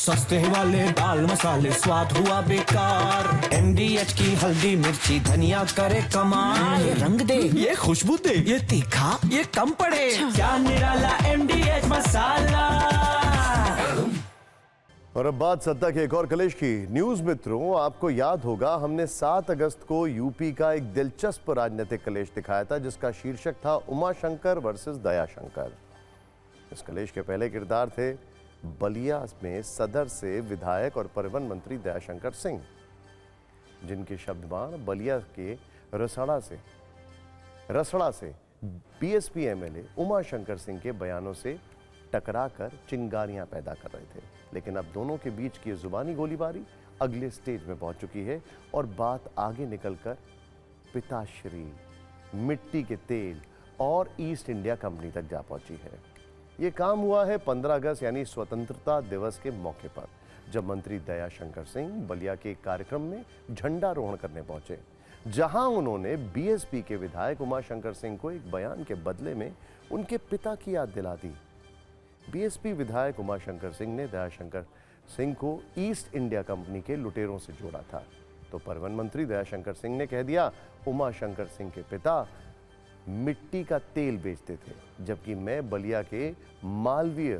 सस्ते वाले दाल मसाले स्वाद हुआ बेकार। MDH की हल्दी मिर्ची धनिया करे कमाल। ये रंग दे, ये खुशबू दे, ये तीखा, ये कम पड़े। क्या निराला MDH मसाला। और अब बात सत्ता के एक और कलेश की। न्यूज मित्रों, आपको याद होगा हमने 7 अगस्त को यूपी का एक दिलचस्प राजनीतिक कलेश दिखाया था जिसका शीर्षक था उमाशंकर वर्सेस दयाशंकर। इस कलेश के पहले किरदार थे बलिया में सदर से विधायक और परिवहन मंत्री दयाशंकर सिंह, जिनके शब्दबाण बलिया के रसड़ा से बीएसपी एमएलए उमाशंकर सिंह के बयानों से टकराकर चिंगारियां पैदा कर रहे थे। लेकिन अब दोनों के बीच की जुबानी गोलीबारी अगले स्टेज में पहुंच चुकी है और बात आगे निकलकर पिताश्री, मिट्टी के तेल और ईस्ट इंडिया कंपनी तक जा पहुंची है। ये काम हुआ है 15 अगस्त यानी स्वतंत्रता दिवस के मौके पर, जब मंत्री दयाशंकर सिंह बलिया के एक कार्यक्रम में झंडारोहण करने पहुंचे, जहां उन्होंने बीएसपी के विधायक उमाशंकर सिंह को एक बयान के बदले में उनके पिता की याद दिला दी। बीएसपी विधायक उमाशंकर सिंह ने दयाशंकर सिंह को ईस्ट इंडिया कंपनी के लुटेरों से जोड़ा था, तो परिवहन मंत्री दयाशंकर सिंह ने कह दिया उमाशंकर सिंह के पिता मिट्टी का तेल बेचते थे, जबकि मैं बलिया के मालवीय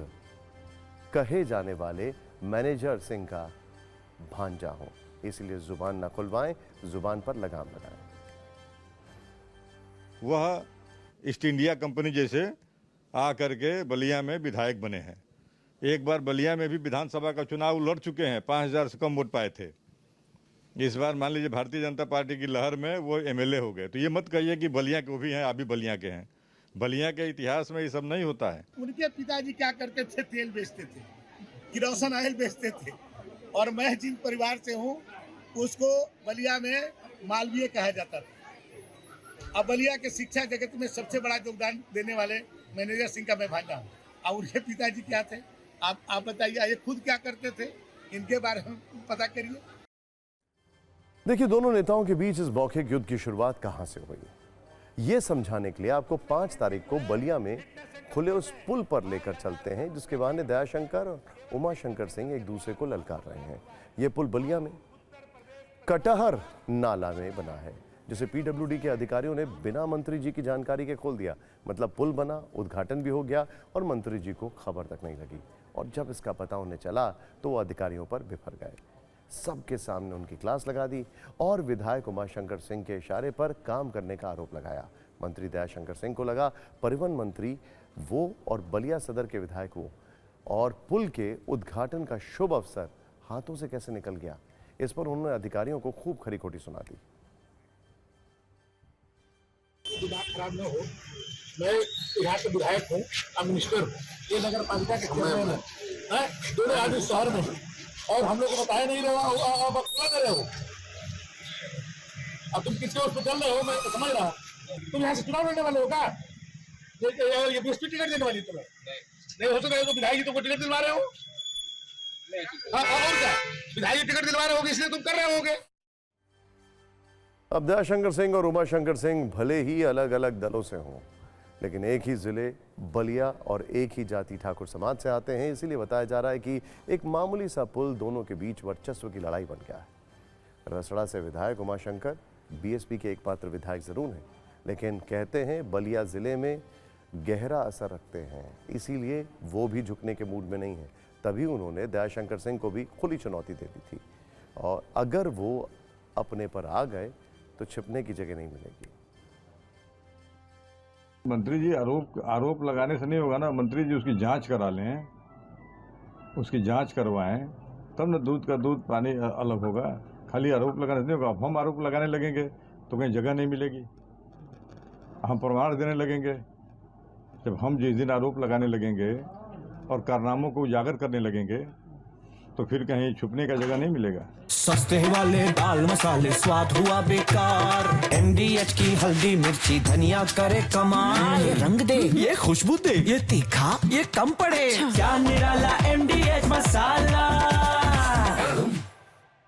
कहे जाने वाले मैनेजर सिंह का भांजा हूं, इसलिए जुबान न खुलवाएं, जुबान पर लगाम लगाएं। वह ईस्ट इंडिया कंपनी जैसे आकर के बलिया में विधायक बने हैं। एक बार बलिया में भी विधानसभा का चुनाव लड़ चुके हैं, 5000 से कम वोट पाए थे। इस बार मान लीजिए भारतीय जनता पार्टी की लहर में वो एमएलए हो गए, तो ये मत कहिए कि बलिया के वो भी हैं, आप भी बलिया के हैं। बलिया के इतिहास में ये सब नहीं होता है। उनके पिताजी क्या करते थे? तेल बेचते थे, किरोसिन ऑयल बेचते थे, और मैं जिन परिवार से हूँ उसको बलिया में मालवीय कहा जाता था। अब बलिया के शिक्षा जगत में सबसे बड़ा योगदान देने वाले मैनेजर सिंह का मैं भांजा हूँ। और उनके पिताजी क्या थे आप बताइए, ये खुद क्या करते थे, इनके बारे में पता करिए। देखिए, दोनों नेताओं के बीच इस मौखिक युद्ध की शुरुआत कहां से हुई, ये समझाने के लिए आपको 5 तारीख को बलिया में खुले उस पुल पर लेकर चलते हैं जिसके बहाने दयाशंकर और उमाशंकर सिंह एक दूसरे को ललकार रहे हैं। यह पुल बलिया में कटहर नाला में बना है, जिसे पीडब्ल्यूडी के अधिकारियों ने बिना मंत्री जी की जानकारी के खोल दिया। मतलब पुल बना, उद्घाटन भी हो गया और मंत्री जी को खबर तक नहीं लगी। और जब इसका पता उन्हें चला तो वो अधिकारियों पर बिफर गए, सबके सामने उनकी क्लास लगा दी और विधायक उमाशंकर सिंह के इशारे पर काम करने का आरोप लगाया। मंत्री दयाशंकर सिंह को लगा परिवहन मंत्री वो और बलिया सदर के विधायक वो, और पुल के उद्घाटन का शुभ अवसर हाथों से कैसे निकल गया। इस पर उन्होंने अधिकारियों को खूब खरी खोटी सुना दी। दिमाग खराब न हो, मैं यहाँ के विधायक हूँ, अब मिनिस्टर हूँ, ये नगर पालिका के चेयरमैन है, दोनों आदमी शहर में, और हम लोग को बताया नहीं रहे हो, अब कर रहे हो। अब तुम किसके उस पर चल रहे हो, मैं तो समझ रहा। तुम यहाँ से चुनाव लड़ने वाले हो क्या? ये बीएसपी टिकट देने वाली तुम्हें नहीं हो सकता, तो विधायक तुमको टिकट दिलवा रहे हो। हाँ, और क्या, विधायक टिकट दिलवा रहे होगे इसलिए तुम कर रहे होगे। अब दयाशंकर सिंह और उमाशंकर सिंह भले ही अलग अलग दलों से हों, लेकिन एक ही जिले बलिया और एक ही जाति ठाकुर समाज से आते हैं, इसीलिए बताया जा रहा है कि एक मामूली सा पुल दोनों के बीच वर्चस्व की लड़ाई बन गया है। रसड़ा से विधायक उमाशंकर बीएसपी के एकमात्र विधायक जरूर हैं, लेकिन कहते हैं बलिया जिले में गहरा असर रखते हैं, इसीलिए वो भी झुकने के मूड में नहीं है। तभी उन्होंने दयाशंकर सिंह को भी खुली चुनौती दे दी थी, और अगर वो अपने पर आ गए तो छिपने की जगह नहीं मिलेगी। मंत्री जी आरोप लगाने से नहीं होगा ना। मंत्री जी उसकी जांच करा लें, उसकी जांच करवाएं, तब न दूध का दूध पानी अलग होगा। खाली आरोप लगाने से नहीं होगा। अब हम आरोप लगाने लगेंगे तो कहीं जगह नहीं मिलेगी, हम प्रमाण देने लगेंगे। जब हम जिस दिन आरोप लगाने लगेंगे और कारनामों को उजागर करने लगेंगे तो फिर कहीं छुपने का जगह नहीं मिलेगा। सस्ते वाले दाल मसाले स्वाद हुआ बेकार। MDH की हल्दी मिर्ची धनिया करे कमाल। ये रंग दे, ये खुशबू दे, ये तीखा, ये कम पड़े। क्या निराला MDH मसाला।